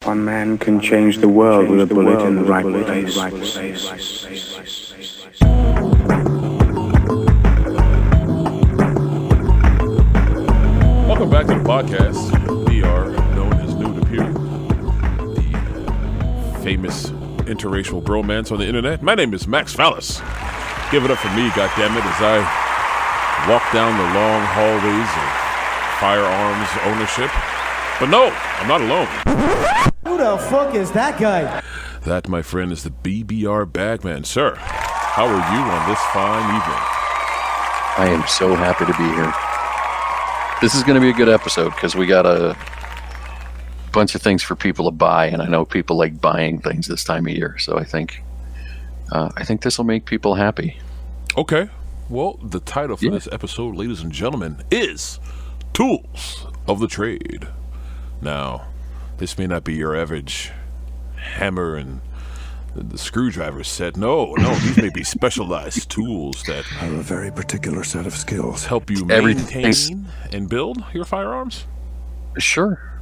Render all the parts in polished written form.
One man can change the world with a bullet in the right place. Welcome back to the podcast. We are known as New to Pew, the famous interracial bromance on the internet. My name is Max Fallis. Give it up for me, goddammit, as I walk down the long hallways of firearms ownership. But no, I'm not alone. Who the fuck is that guy? That, my friend, is the BBR Bag man. Sir, how are you on this fine evening? I am so happy to be here. This is going to be a good episode because we got a bunch of things for people to buy, and I know people like buying things this time of year. So I think this will make people happy. Okay. Well, the title for this episode, ladies and gentlemen, is Tools of the Trade. Now, this may not be your average hammer and the screwdriver set. No, these may be specialized tools that have a very particular set of skills. Help you maintain and build your firearms? Sure.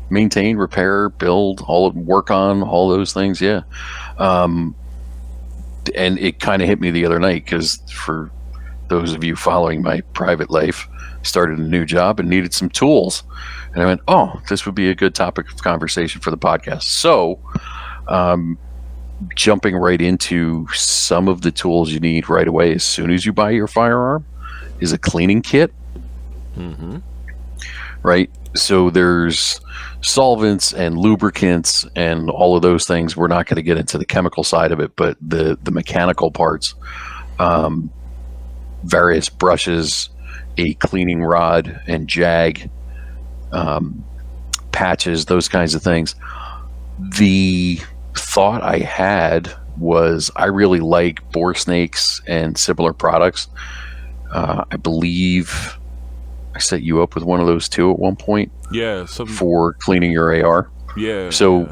Maintain, repair, build, work on all those things, yeah. And it kind of hit me the other night because for those of you following my private life, started a new job and needed some tools. And I went, this would be a good topic of conversation for the podcast. So, jumping right into some of the tools you need right away as soon as you buy your firearm is a cleaning kit. Mm-hmm. Right? So there's solvents and lubricants and all of those things. We're not going to get into the chemical side of it, but the mechanical parts, various brushes, a cleaning rod and jag, patches, those kinds of things. The thought I had was I really like bore snakes and similar products. I believe I set you up with one of those too at one point. Yeah. For cleaning your AR. Yeah. So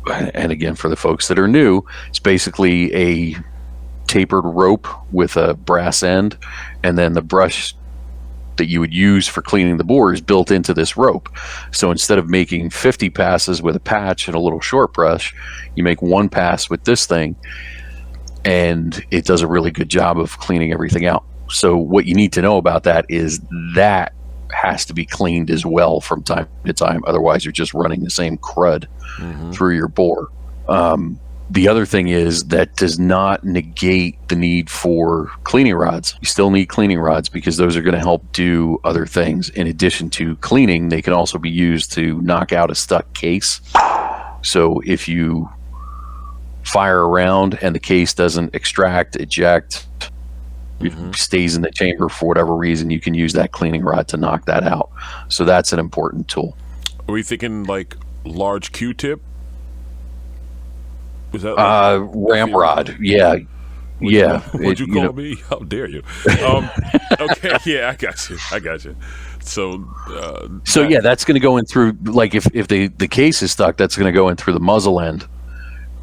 and again, for the folks that are new, it's basically a tapered rope with a brass end, and then the brush that you would use for cleaning the bore is built into this rope. So instead of making 50 passes with a patch and a little short brush, you make one pass with this thing, and it does a really good job of cleaning everything out. So what you need to know about that is that has to be cleaned as well from time to time. Otherwise, you're just running the same crud through your bore. The other thing is that does not negate the need for cleaning rods. You still need cleaning rods because those are going to help do other things. In addition to cleaning, they can also be used to knock out a stuck case. So if you fire around and the case doesn't eject, it stays in the chamber for whatever reason, you can use that cleaning rod to knock that out. So that's an important tool. Are we thinking like large Q-tip? Was that ramrod? Yeah. What'd you call me? How dare you? Okay, yeah, I got you. So that's going to go in through, like if the case is stuck, that's going to go in through the muzzle end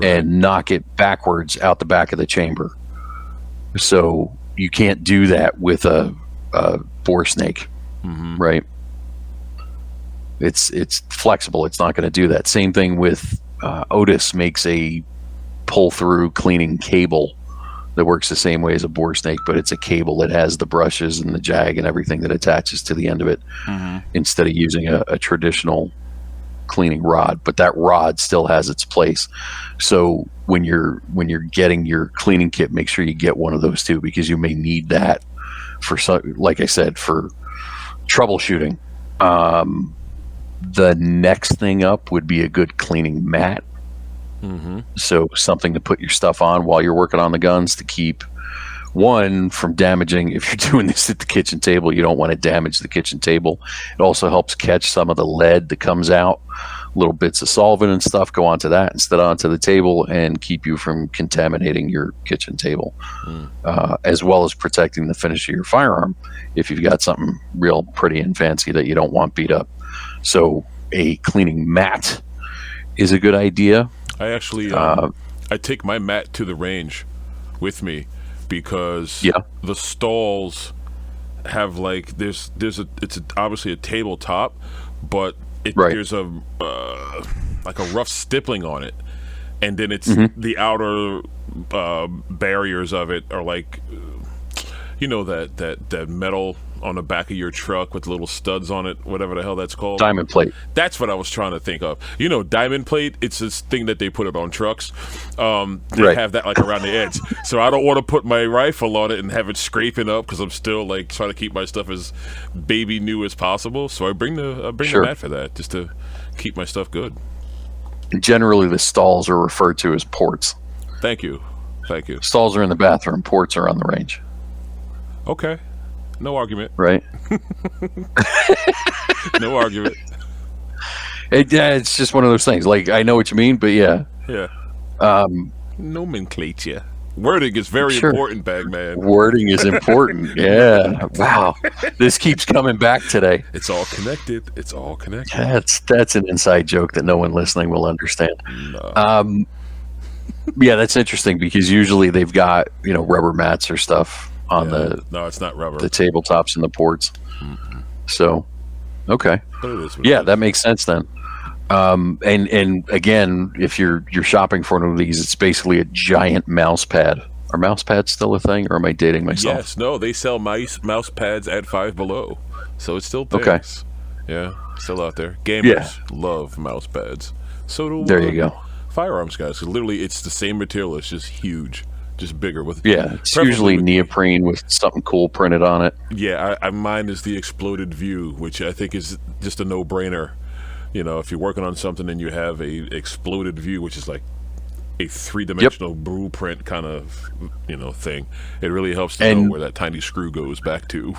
and knock it backwards out the back of the chamber. So you can't do that with a bore snake, right? It's flexible. It's not going to do that. Same thing with Otis makes a pull-through cleaning cable that works the same way as a bore snake, but it's a cable that has the brushes and the jag and everything that attaches to the end of it instead of using a traditional cleaning rod. But that rod still has its place. So when you're getting your cleaning kit, make sure you get one of those too, because you may need that for, like I said, for troubleshooting. The next thing up would be a good cleaning mat. So something to put your stuff on while you're working on the guns to keep one from damaging. If you're doing this at the kitchen table, you don't want to damage the kitchen table. It also helps catch some of the lead that comes out. Little bits of solvent and stuff go onto that instead onto the table and keep you from contaminating your kitchen table, as well as protecting the finish of your firearm if you've got something real pretty and fancy that you don't want beat up. So a cleaning mat is a good idea. I actually I take my mat to the range with me because the stalls have like it's obviously a tabletop, but there's a like a rough stippling on it, and then it's the outer barriers of it are like, that metal on the back of your truck with little studs on it, whatever the hell that's called. Diamond plate. That's what I was trying to think of. Diamond plate, it's this thing that they put it on trucks. They have that like around the edge. So I don't want to put my rifle on it and have it scraping up because I'm still like trying to keep my stuff as baby new as possible. So I bring the mat for that, just to keep my stuff good. Generally, the stalls are referred to as ports. Thank you. Stalls are in the bathroom. Ports are on the range. Okay. No argument. Right? No argument. It's just one of those things. Like, I know what you mean, but yeah. Yeah. Nomenclature. Wording is very important, Bagman. Wording is important. Yeah. Wow. This keeps coming back today. It's all connected. That's an inside joke that no one listening will understand. No. Yeah, that's interesting because usually they've got, rubber mats or stuff on no, it's not rubber. The tabletops and the ports. Mm-mm. So, okay. But it is that makes sense then. And again, if you're shopping for one of these, it's basically a giant mouse pad. Are mouse pads still a thing, or am I dating myself? Yes, no, they sell mouse pads at Five Below, so it's still things. Okay. Yeah, still out there. Gamers love mouse pads. So do there you go. Firearms guys. 'Cause literally, it's the same material. It's just huge. Just bigger with it's usually neoprene with something cool printed on it. Yeah, mine is the exploded view, which I think is just a no-brainer. If you're working on something and you have a exploded view, which is like a three-dimensional blueprint kind of thing, it really helps to know where that tiny screw goes back to.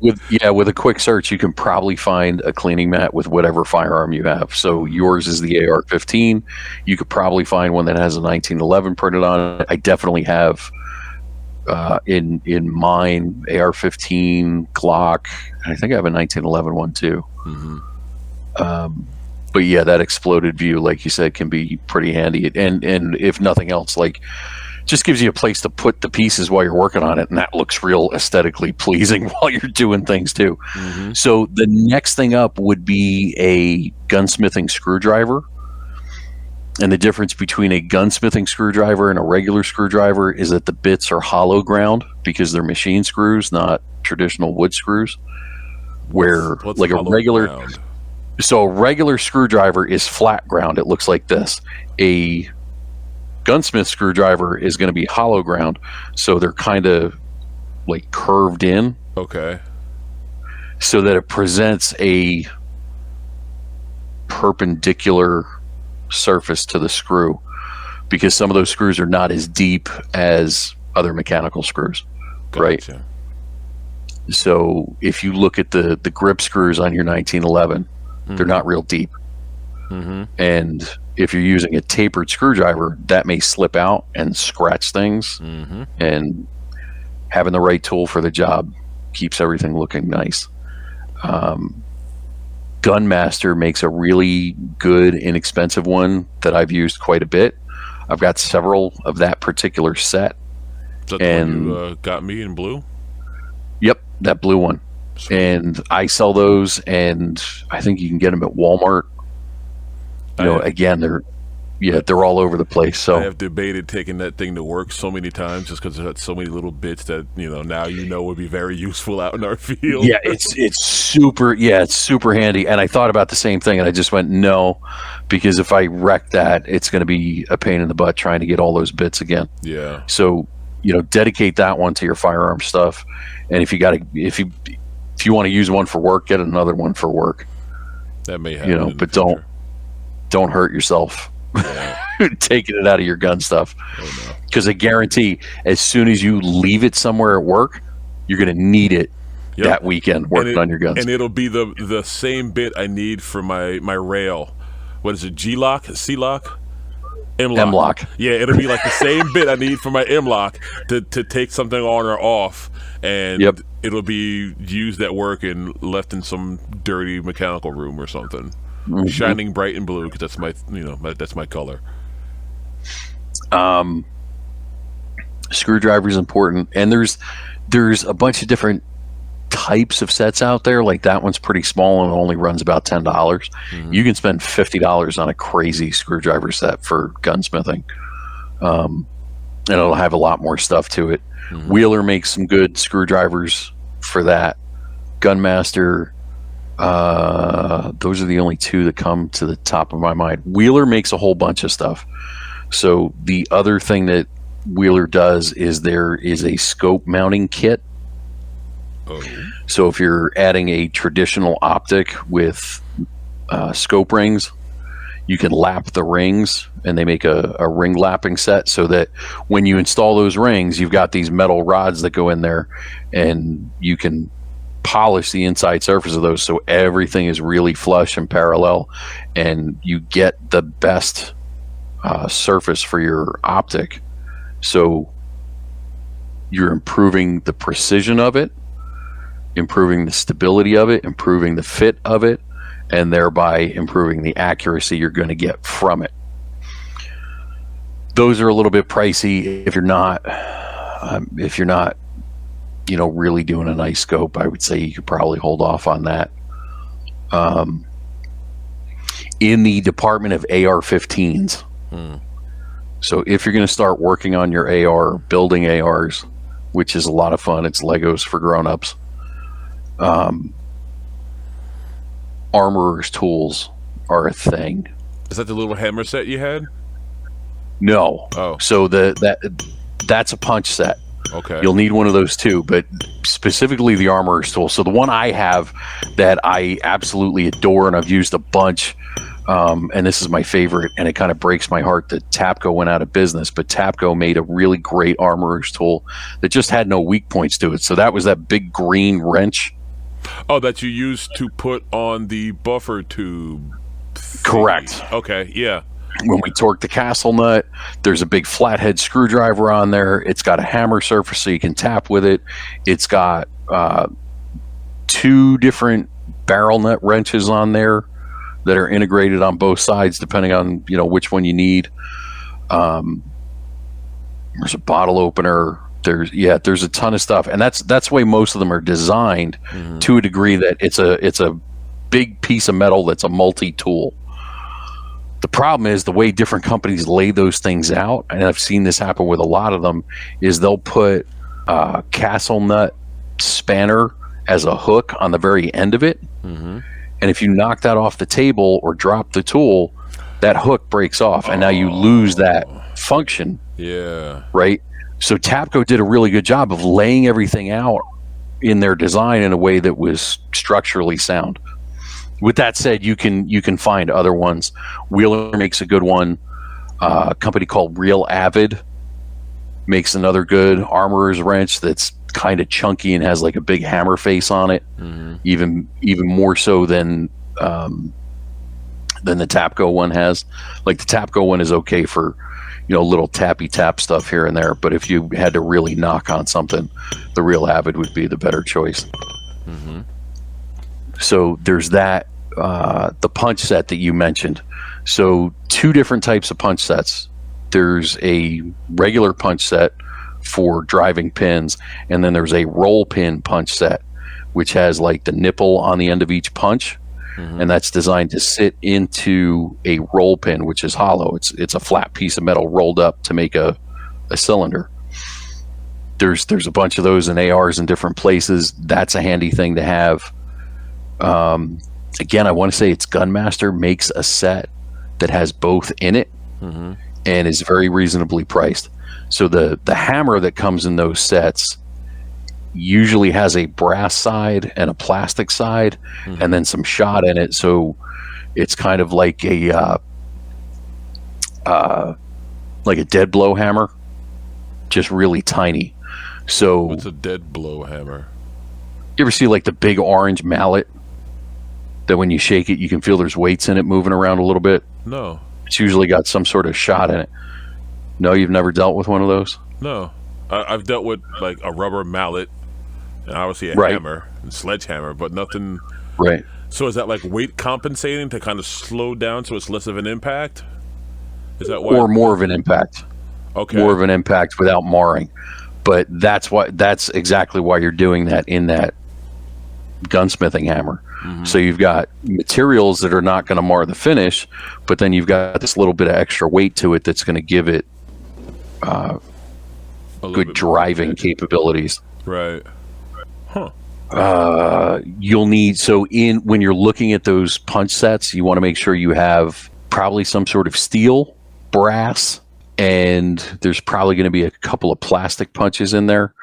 with a quick search, you can probably find a cleaning mat with whatever firearm you have. So yours is the AR-15. You could probably find one that has a 1911 printed on it. I definitely have in mine AR-15, Glock. I think I have a 1911 one too. But yeah, that exploded view, like you said, can be pretty handy. And if nothing else, like, just gives you a place to put the pieces while you're working on it, and that looks real aesthetically pleasing while you're doing things too. So the next thing up would be a gunsmithing screwdriver. And the difference between a gunsmithing screwdriver and a regular screwdriver is that the bits are hollow ground because they're machine screws, not traditional wood screws. Where What's like a regular ground? So a regular screwdriver is flat ground. It looks like this. A gunsmith screwdriver is going to be hollow ground, so they're kind of like curved in. Okay. So that it presents a perpendicular surface to the screw, because some of those screws are not as deep as other mechanical screws. Gotcha. Right? So if you look at the grip screws on your 1911, they're not real deep. And if you're using a tapered screwdriver, that may slip out and scratch things. And having the right tool for the job keeps everything looking nice. Gunmaster makes a really good, inexpensive one that I've used quite a bit. I've got several of that particular set. Is that the one you got me in blue? Yep, that blue one. Sweet. And I sell those, and I think you can get them at Walmart. Again, they're all over the place. So I have debated taking that thing to work so many times just because it had so many little bits that now would be very useful out in our field. Yeah, it's super handy. And I thought about the same thing, and I just went no, because if I wreck that, it's going to be a pain in the butt trying to get all those bits again. Yeah. So dedicate that one to your firearm stuff, and if you want to use one for work, get another one for work. That may happen. But don't hurt yourself. Yeah. Taking it out of your gun stuff, because I guarantee as soon as you leave it somewhere at work, you're going to need it that weekend working on your guns. And it'll be the same bit I need for my rail. What is it? G-lock? C-lock? M-lock. Yeah, it'll be like the same bit I need for my M-lock to take something on or off, and it'll be used at work and left in some dirty mechanical room or something. Shining bright and blue, because that's that's my color. Screwdriver is important, and there's a bunch of different types of sets out there. Like that one's pretty small and only runs about $10. Mm-hmm. You can spend $50 on a crazy screwdriver set for gunsmithing. And it'll have a lot more stuff to it. Mm-hmm. Wheeler makes some good screwdrivers for that. Gunmaster, those are the only two that come to the top of my mind. Wheeler makes a whole bunch of stuff. So the other thing that Wheeler does is there is a scope mounting kit. Oh. So if you're adding a traditional optic with scope rings, you can lap the rings, and they make a ring lapping set so that when you install those rings, you've got these metal rods that go in there, and you can polish the inside surface of those so everything is really flush and parallel, and you get the best surface for your optic. So you're improving the precision of it, improving the stability of it, improving the fit of it, and thereby improving the accuracy you're going to get from it. Those are a little bit pricey if you're not really doing a nice scope. I would say you could probably hold off on that. In the department of AR-15s, so if you're going to start working on your AR, building ARs, which is a lot of fun, it's Legos for grown-ups. Armorer's tools are a thing. Is that the little hammer set you had? No. Oh. So that's a punch set. Okay. You'll need one of those too, but specifically the Armorer's tool. So the one I have that I absolutely adore and I've used a bunch, and this is my favorite, and it kind of breaks my heart that Tapco went out of business, but Tapco made a really great Armorer's tool that just had no weak points to it. So that was that big green wrench. Oh, that you used to put on the buffer tube. Correct. Okay, yeah. When we torque the castle nut, there's a big flathead screwdriver on there. It's got a hammer surface so you can tap with it. It's got 2 different barrel nut wrenches on there that are integrated on both sides depending on which one you need. There's a bottle opener. There's a ton of stuff, and that's the way most of them are designed, to a degree that it's a big piece of metal that's a multi-tool. The problem is the way different companies lay those things out, and I've seen this happen with a lot of them, is they'll put a castle nut spanner as a hook on the very end of it, and if you knock that off the table or drop the tool, that hook breaks off, and now you lose that function. Yeah. Right? So Tapco did a really good job of laying everything out in their design in a way that was structurally sound. With that said, you can find other ones. Wheeler makes a good one. A company called Real Avid makes another good Armorer's wrench that's kind of chunky and has like a big hammer face on it, even more so than the Tapco one has. Like the Tapco one is okay for little tappy tap stuff here and there, but if you had to really knock on something, the Real Avid would be the better choice. So there's that. The punch set that you mentioned. So 2 different types of punch sets. There's a regular punch set for driving pins, and then there's a roll pin punch set, which has like the nipple on the end of each punch, and that's designed to sit into a roll pin, which is hollow. It's a flat piece of metal rolled up to make a cylinder. There's a bunch of those in ARs in different places. That's a handy thing to have. Again, I want to say it's Gunmaster makes a set that has both in it, and is very reasonably priced. So the hammer that comes in those sets usually has a brass side and a plastic side, and then some shot in it. So it's kind of like a dead blow hammer, just really tiny. So what's a dead blow hammer? You ever see like the big orange mallet that when you shake it, you can feel there's weights in it moving around a little bit? No. It's usually got some sort of shot in it. No, you've never dealt with one of those? No. I've dealt with like a rubber mallet and obviously a hammer and sledgehammer, but nothing. Right. So is that like weight compensating to kind of slow down so it's less of an impact? Is that why? Or more of an impact. Okay. More of an impact without marring. But that's exactly why you're doing that in that gunsmithing hammer. So you've got materials that are not going to mar the finish, but then you've got this little bit of extra weight to it that's going to give it good driving capabilities. Right. Huh. You'll need, when you're looking at those punch sets, you want to make sure you have probably some sort of steel, brass, and there's probably going to be a couple of plastic punches in there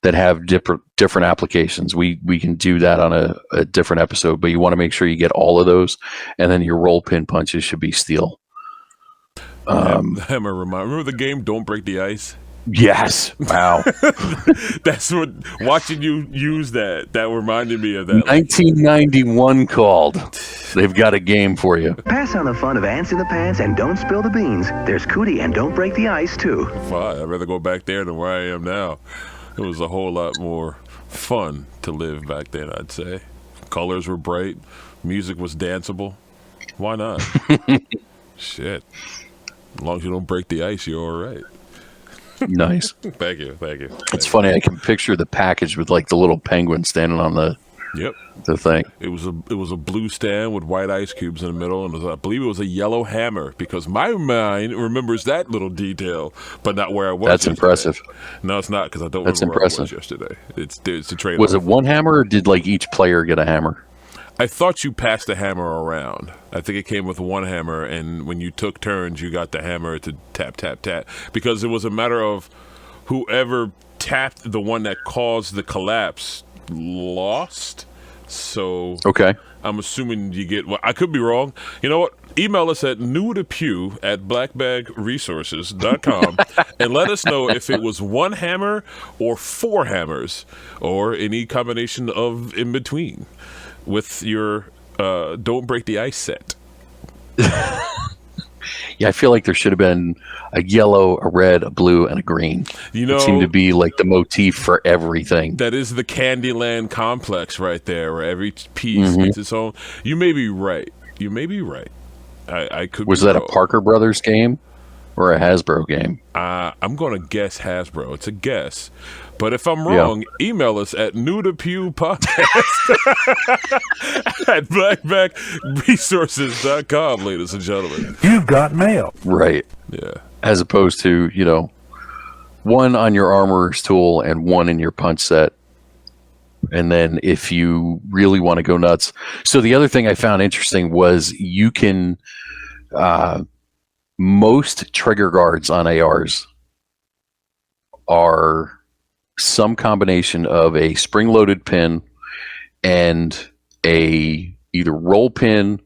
that have different applications. We can do that on a different episode, but you want to make sure you get all of those, and then your roll pin punches should be steel. Hammer remember the game Don't Break the Ice? Yes. Wow. That's what, watching you use that reminded me of that. 1991 called. They've got a game for you. Pass on the fun of ants in the pants and don't spill the beans. There's Cootie and Don't Break the Ice, too. Fine. I'd rather go back there than where I am now. It was a whole lot more fun to live back then, I'd say. Colors were bright. Music was danceable. Why not? Shit. As long as you don't break the ice, you're all right. Nice. Thank you. It's funny. I can picture the package with like the little penguin standing on the thing. It was a blue stand with white ice cubes in the middle, and I believe it was a yellow hammer because my mind remembers that little detail, but not where I was. That's yesterday. impressive. No, it's not because I don't remember where I was yesterday. It's a trade. Was it one hammer, or did like each player get a hammer? I thought you passed the hammer around. I think it came with one hammer, and when you took turns, you got the hammer to tap, tap, tap. Because it was a matter of whoever tapped the one that caused the collapse lost. So okay, I'm assuming you get. Well, I could be wrong. You know what? Email us at newtopew@BlackBagResources.com and let us know if it was one hammer or four hammers or any combination of in between with your Don't Break the Ice set. Yeah, I feel like there should have been a yellow, a red, a blue, and a green. You know, it seemed to be like the motif for everything. That is the Candyland complex right there, where every piece gets its own. You may be right. I could. Was that a Parker Brothers game or a Hasbro game? I'm going to guess Hasbro. It's a guess. But if I'm wrong, email us at Pew Podcast at BlackBagResources.com, ladies and gentlemen. You've got mail. Right. Yeah. As opposed to, one on your armorer's tool and one in your punch set. And then if you really want to go nuts. So the other thing I found interesting was you can, most trigger guards on ARs are some combination of a spring-loaded pin and a either roll pin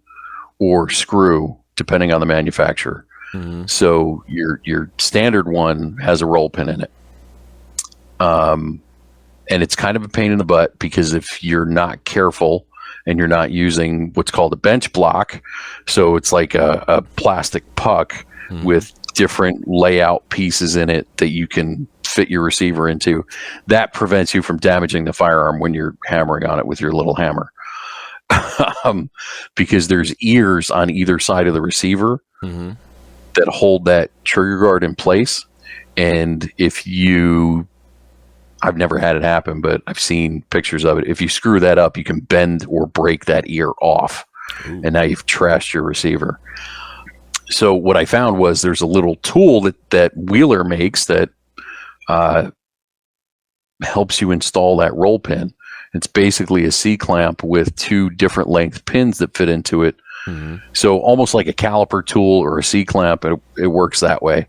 or screw, depending on the manufacturer. So your standard one has a roll pin in it. And it's kind of a pain in the butt because if you're not careful and you're not using what's called a bench block, so it's like a plastic puck with different layout pieces in it that you can fit your receiver into, that prevents you from damaging the firearm when you're hammering on it with your little hammer. Because there's ears on either side of the receiver that hold that trigger guard in place. And I've never had it happen, but I've seen pictures of it. If you screw that up, you can bend or break that ear off. And now you've trashed your receiver. So what I found was there's a little tool that Wheeler makes that helps you install that roll pin. It's basically a C-clamp with two different length pins that fit into it. So almost like a caliper tool or a C-clamp, it works that way.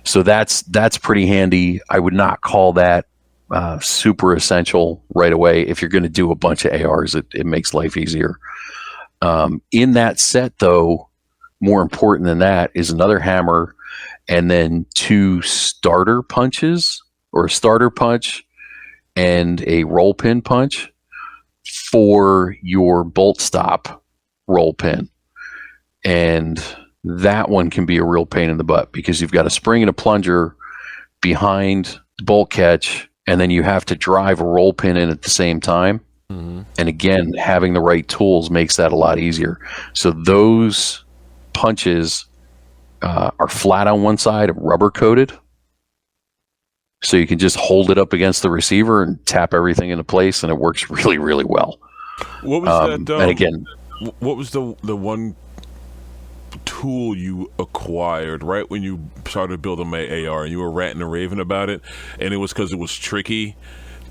So that's pretty handy. I would not call that super essential right away. If you're going to do a bunch of ARs, it makes life easier. In that set, though, more important than that is another hammer and then two starter punches, or a starter punch and a roll pin punch for your bolt stop roll pin. And that one can be a real pain in the butt because you've got a spring and a plunger behind the bolt catch, and then you have to drive a roll pin in at the same time. And again, having the right tools makes that a lot easier. So those punches are flat on one side, rubber coated. So you can just hold it up against the receiver and tap everything into place, and it works really, really well. What was that? And again, what was the one tool you acquired right when you started building my AR, and you were ranting and raving about it, and it was because it was tricky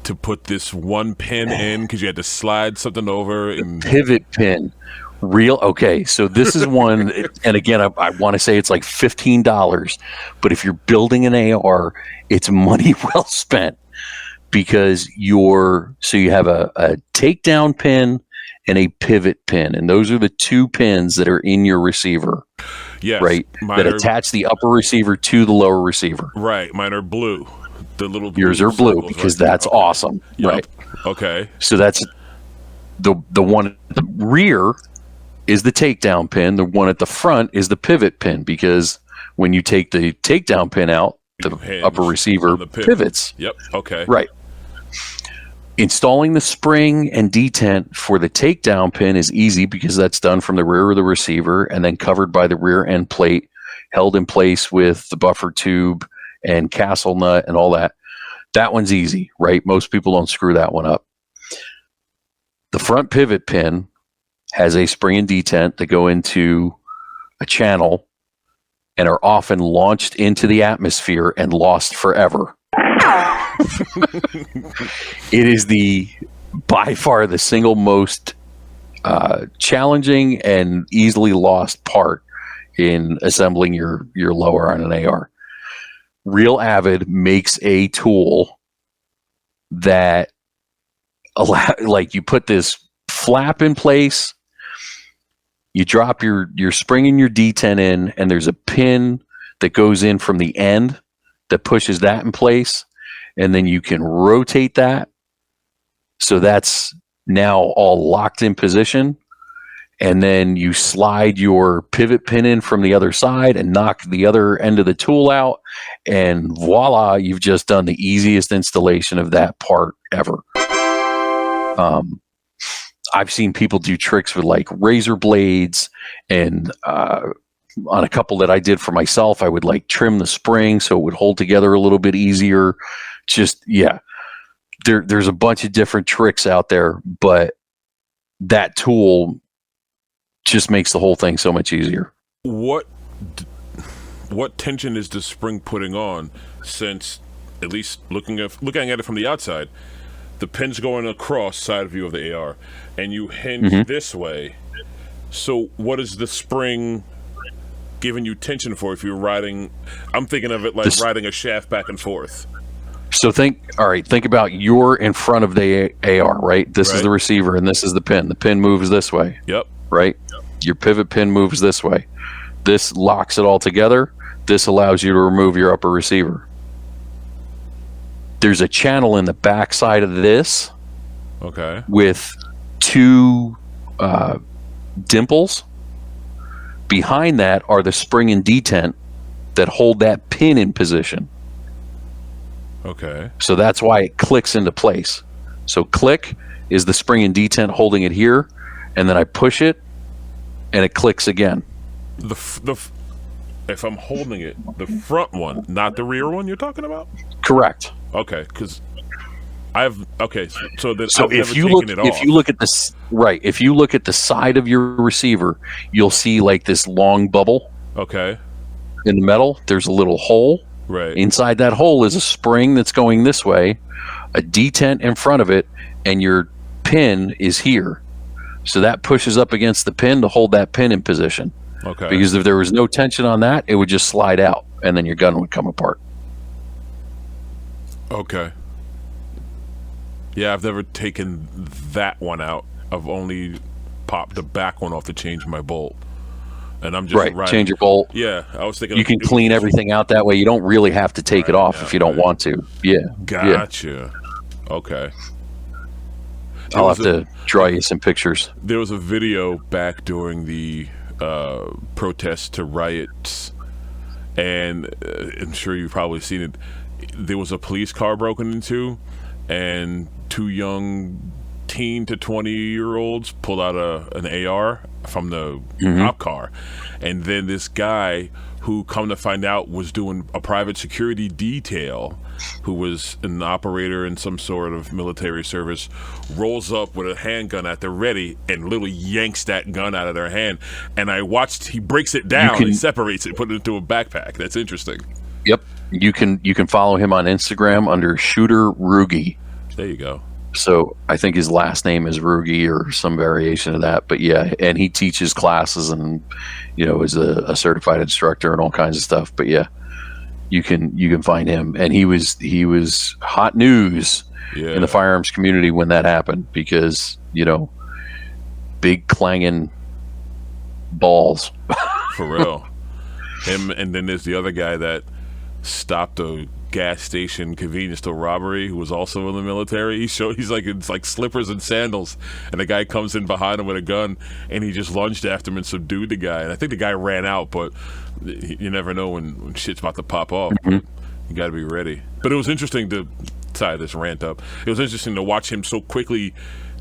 to put this one pin in because you had to slide something over and pivot pin. Okay, so this is one, and again, I want to say it's like $15, but if you're building an AR, it's money well spent, because you have a takedown pin and a pivot pin, and those are the two pins that are in your receiver. Yes, right, that attach the upper receiver to the lower receiver. Right, mine are blue. The little blue yours are blue because that's awesome. Yep. Right. Okay. So that's the one at the rear is the takedown pin. The one at the front is the pivot pin, because when you take the takedown pin out, the upper receiver pivots. Yep. Okay. Right. Installing the spring and detent for the takedown pin is easy because that's done from the rear of the receiver and then covered by the rear end plate, held in place with the buffer tube and castle nut and all that. That one's easy, right? Most people don't screw that one up. The front pivot pin has a spring and detent that go into a channel and are often launched into the atmosphere and lost forever. It is by far the single most challenging and easily lost part in assembling your lower on an AR. Real Avid makes a tool that like you put this flap in place, you drop your spring and your detent in, and there's a pin that goes in from the end that pushes that in place, and then you can rotate that so that's now all locked in position, and then you slide your pivot pin in from the other side and knock the other end of the tool out, and voila, you've just done the easiest installation of that part ever. I've seen people do tricks with like razor blades, and on a couple that I did for myself, I would like trim the spring so it would hold together a little bit easier. Just, yeah, there's a bunch of different tricks out there, but that tool just makes the whole thing so much easier. What tension is the spring putting on, since, at least looking at it from the outside, the pin's going across side view of the AR, and you hinge this way. So what is the spring giving you tension for if you're riding? I'm thinking of it like riding a shaft back and forth. So think about you're in front of the AR, right? This is the receiver and this is the pin. The pin moves this way. Yep. Right? Yep. Your pivot pin moves this way. This locks it all together. This allows you to remove your upper receiver. There's a channel in the back side of this. Okay. With two dimples. Behind that are the spring and detent that hold that pin in position. Okay. So that's why it clicks into place. So click is the spring and detent holding it here, and then I push it, and it clicks again. If I'm holding it, the front one, not the rear one you're talking about? Correct. Okay, because so if you look at this right, if you look at the side of your receiver, you'll see like this long bubble. Okay. In the metal, there's a little hole. Right. Inside that hole is a spring that's going this way, a detent in front of it, and your pin is here. So that pushes up against the pin to hold that pin in position. Okay. Because if there was no tension on that, it would just slide out, and then your gun would come apart. Okay. Yeah, I've never taken that one out. I've only popped the back one off to change my bolt. And I'm just riding. Change your bolt. Yeah, I was thinking you can clean everything out that way. You don't really have to take it off if you don't want to. Yeah. Gotcha. Yeah. Okay. I'll have to draw you some pictures. There was a video back during the protests to riots, and I'm sure you've probably seen it. There was a police car broken into, and two young teen to 20-year-olds pulled out an AR from the cop car, and then this guy who, come to find out, was doing a private security detail, who was an operator in some sort of military service, rolls up with a handgun at the ready and literally yanks that gun out of their hand. And I watched, he breaks it down and separates it, put it into a backpack. That's interesting. Yep. You can follow him on Instagram under Shooter Rugi. There you go. So I think his last name is Rugi or some variation of that. But yeah, and he teaches classes and, you know, is a certified instructor and all kinds of stuff. But yeah, you can find him. And he was hot news in the firearms community when that happened, because, you know, big clanging balls. For real. Him, and then there's the other guy that stopped a gas station convenience store robbery, who was also in the military. He's like, it's like slippers and sandals, and the guy comes in behind him with a gun, and he just lunged after him and subdued the guy. And I think the guy ran out, but you never know when shit's about to pop off. You got to be ready. But it was interesting to tie this rant up. It was interesting to watch him so quickly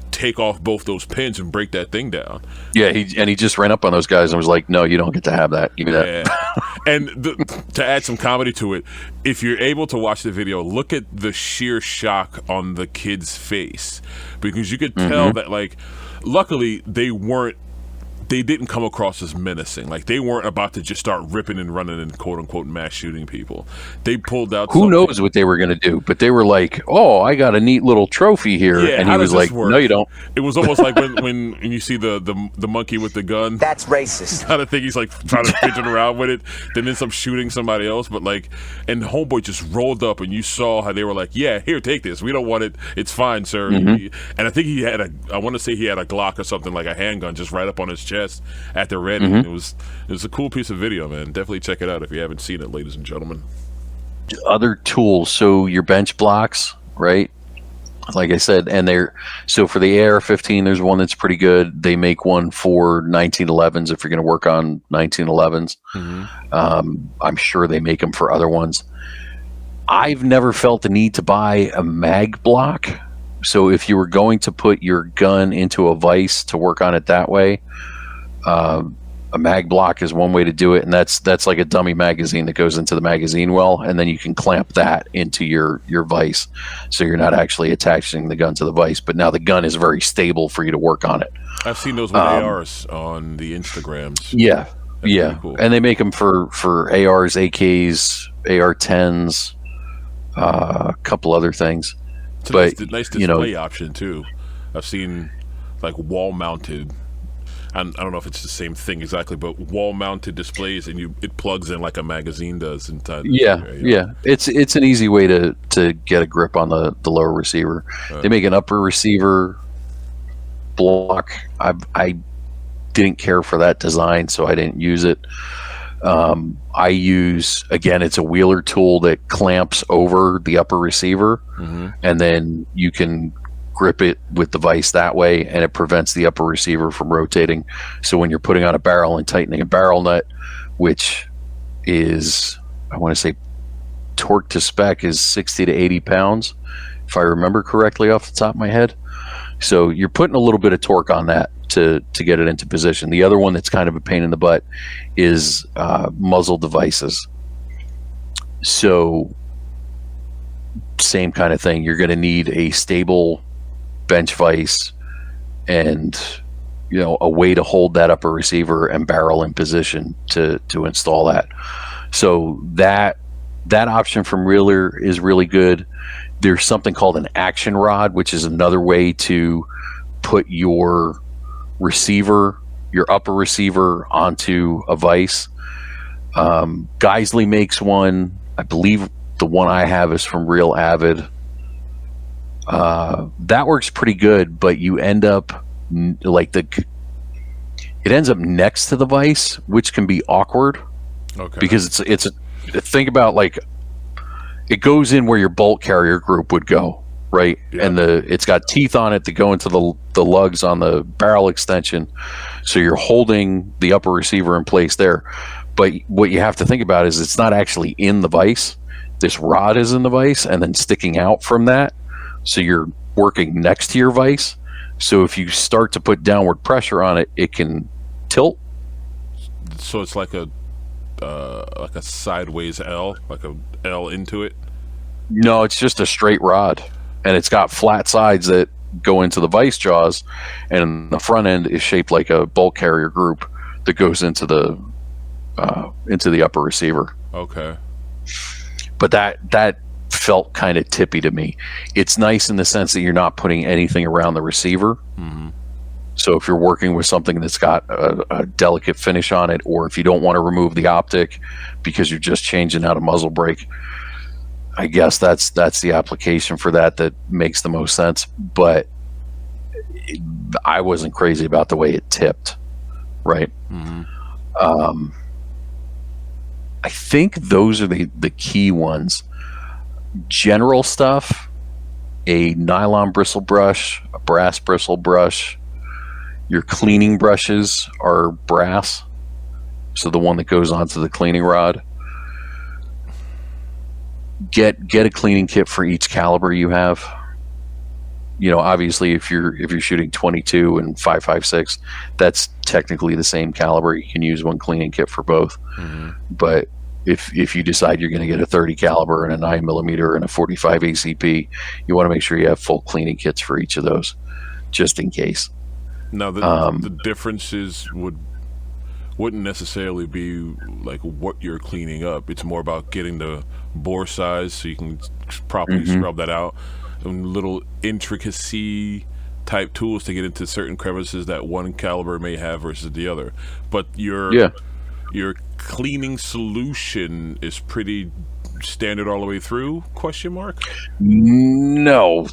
take off both those pins and break that thing down. Yeah, he just ran up on those guys and was like, "No, you don't get to have that. Give me that." And to add some comedy to it, if you're able to watch the video, look at the sheer shock on the kid's face, because you could tell that, like, luckily they didn't come across as menacing. Like, they weren't about to just start ripping and running and quote unquote mass shooting people. They pulled out. Who knows what they were going to do? But they were like, "Oh, I got a neat little trophy here," and he was like, "No, you don't." It was almost like when you see the monkey with the gun. That's racist. Kind of thing. He's like trying to fidget around with it, then ends up shooting somebody else. But like, and homeboy just rolled up, and you saw how they were like, "Yeah, here, take this. We don't want it. It's fine, sir." And I think he had I want to say he had a Glock or something, like a handgun, just right up on his chest at the ready. It was a cool piece of video, man. Definitely check it out if you haven't seen it, ladies and gentlemen. Other tools, so your bench blocks, right? Like I said, and so for the AR-15, there's one that's pretty good. They make one for 1911s if you're going to work on 1911s. I'm sure they make them for other ones. I've never felt the need to buy a mag block. So if you were going to put your gun into a vise to work on it that way, a mag block is one way to do it, and that's like a dummy magazine that goes into the magazine well, and then you can clamp that into your vise, so you're not actually attaching the gun to the vise, but now the gun is very stable for you to work on it. I've seen those with ARs on the Instagrams. Yeah, that's cool. And they make them for ARs, AKs, AR-10s, a couple other things. It's a nice display option too. I've seen like wall-mounted. I don't know if it's the same thing exactly, but wall-mounted displays, and it plugs in like a magazine does inside. Yeah. It's an easy way to get a grip on the lower receiver. They make an upper receiver block. I didn't care for that design, so I didn't use it. I use, again, it's a wheeler tool that clamps over the upper receiver, and then you can grip it with the vise that way, and it prevents the upper receiver from rotating. So when you're putting on a barrel and tightening a barrel nut, which is, I want to say, torque to spec is 60 to 80 pounds, if I remember correctly off the top of my head. So you're putting a little bit of torque on that to get it into position. The other one that's kind of a pain in the butt is muzzle devices. So same kind of thing. You're going to need a stable bench vise and, you know, a way to hold that upper receiver and barrel in position to install that. So that option from Reeler is really good. There's something called an action rod, which is another way to put your receiver, your upper receiver, onto a vise. Geisley makes one. I believe the one I have is from Real Avid. That works pretty good, but you end up like it ends up next to the vise, which can be awkward. Okay. Because think about, like, it goes in where your bolt carrier group would go, right? Yeah. And it's got teeth on it that go into the lugs on the barrel extension, so you're holding the upper receiver in place there. But what you have to think about is it's not actually in the vise. This rod is in the vise and then sticking out from that, so you're working next to your vise. So if you start to put downward pressure on it, it can tilt. So it's like a like a sideways L, like a L into it? No, it's just a straight rod, and it's got flat sides that go into the vice jaws, and the front end is shaped like a bolt carrier group that goes into the upper receiver. Okay. But that felt kind of tippy to me. It's nice in the sense that you're not putting anything around the receiver. Mm-hmm. So if you're working with something that's got a delicate finish on it, or if you don't want to remove the optic because you're just changing out a muzzle brake, I guess that's the application for that makes the most sense. But I wasn't crazy about the way it tipped, right? Mm-hmm. I think those are the key ones. General stuff, a nylon bristle brush, a brass bristle brush. Your cleaning brushes are brass, so the one that goes onto the cleaning rod. Get a cleaning kit for each caliber you have. You know, obviously, if you're shooting 22 and 5.56, that's technically the same caliber. You can use one cleaning kit for both. Mm-hmm. But if you decide you're going to get a 30 caliber and a 9mm and a 45 ACP, you want to make sure you have full cleaning kits for each of those, just in case. Now, the differences wouldn't necessarily be like what you're cleaning up. It's more about getting the bore size so you can properly scrub that out, and little intricacy type tools to get into certain crevices that one caliber may have versus the other. But your cleaning solution is pretty standard all the way through? ? No,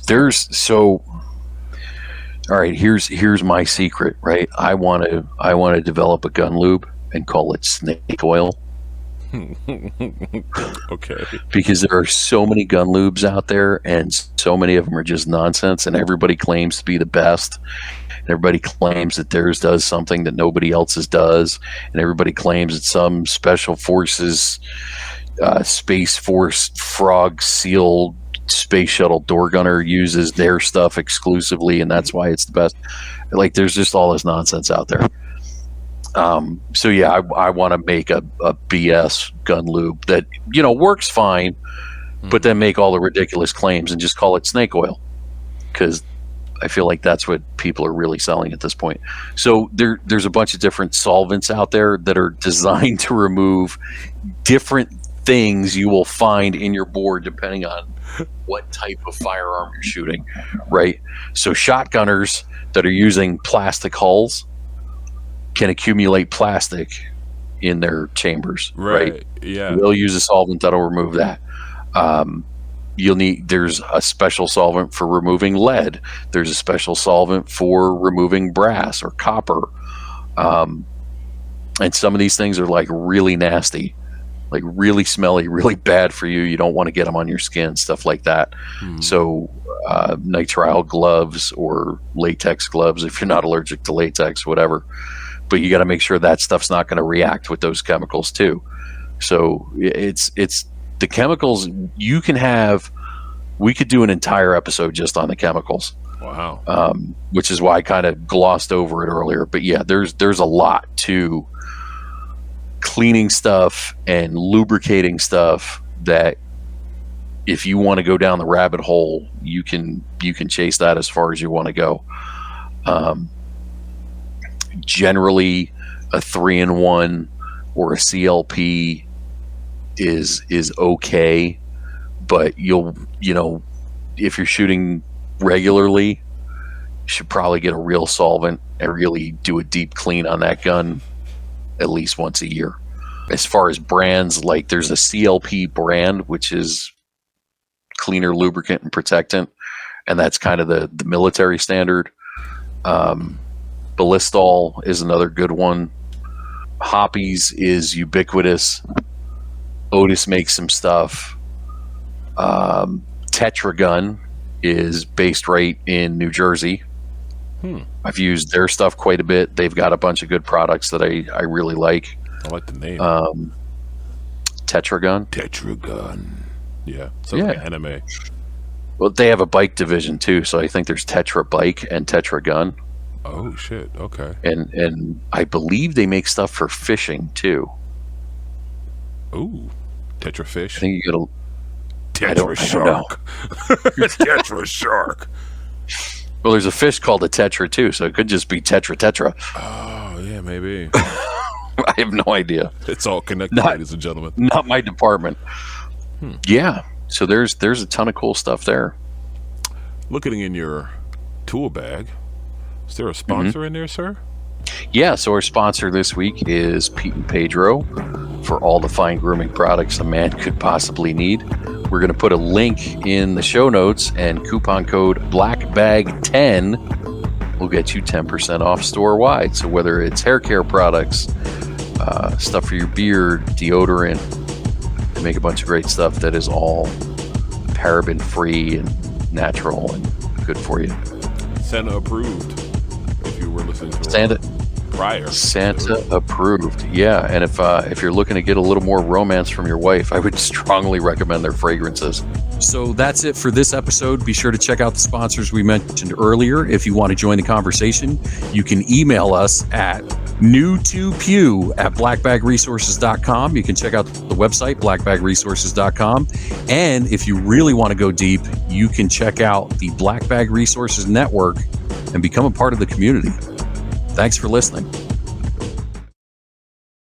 all right, here's my secret, right? I want to develop a gun lube and call it snake oil. Okay. Because there are so many gun lubes out there, and so many of them are just nonsense, and everybody claims to be the best. And everybody claims that theirs does something that nobody else's does, and everybody claims that some special forces, Space Force frog seal space shuttle door gunner uses their stuff exclusively, and that's why it's the best. Like, there's just all this nonsense out there. So yeah, I want to make a BS gun lube that, you know, works fine, but then make all the ridiculous claims and just call it snake oil, because I feel like that's what people are really selling at this point. So there's a bunch of different solvents out there that are designed to remove different things you will find in your bore depending on what type of firearm you're shooting, right? So shotgunners that are using plastic hulls can accumulate plastic in their chambers, right? Yeah. They'll use a solvent that'll remove that. There's a special solvent for removing lead. There's a special solvent for removing brass or copper. And some of these things are like really nasty, like really smelly, really bad for you. You don't want to get them on your skin, stuff like that. So nitrile gloves or latex gloves, if you're not allergic to latex, whatever. But you got to make sure that stuff's not going to react with those chemicals too. So it's the chemicals you can have. We could do an entire episode just on the chemicals. Wow. Which is why I kind of glossed over it earlier. But yeah, there's a lot to cleaning stuff and lubricating stuff that if you want to go down the rabbit hole, you can chase that as far as you want to go. Generally, a 3-in-1 or a CLP is okay, but if you're shooting regularly, you should probably get a real solvent and really do a deep clean on that gun at least once a year. As far as brands, like there's a CLP brand, which is cleaner lubricant and protectant, and that's kind of the military standard. Ballistol is another good one. Hoppies is ubiquitous. Otis makes some stuff. Tetragun is based right in New Jersey. I've used their stuff quite a bit. They've got a bunch of good products that I really like. I like the name. Tetragun. Yeah. Sounds like an anime. Well, they have a bike division too, so I think there's Tetra Bike and Tetragun. Oh shit! Okay. And I believe they make stuff for fishing too. Ooh, Tetra fish. I think you got a Tetra shark. Tetra shark. Well, there's a fish called a tetra too, so it could just be tetra. Oh yeah, maybe. I have no idea. It's all connected, ladies and gentlemen. Not my department. Yeah. So there's a ton of cool stuff there. Looking in your tool bag, is there a sponsor in there, sir? Yeah, so our sponsor this week is Pete and Pedro for all the fine grooming products a man could possibly need. We're going to put a link in the show notes, and coupon code BlackBag10 will get you 10% off store-wide. So whether it's hair care products, stuff for your beard, deodorant, they make a bunch of great stuff that is all paraben-free and natural and good for you. Santa approved. If you were listening to Santa prior. Santa approved. Yeah, and if you're looking to get a little more romance from your wife, I would strongly recommend their fragrances. So that's it for this episode. Be sure to check out the sponsors we mentioned earlier. If you want to join the conversation, you can email us at new2pew@blackbagresources.com. You can check out the website, blackbagresources.com. And if you really want to go deep, you can check out the Black Bag Resources Network and become a part of the community. Thanks for listening.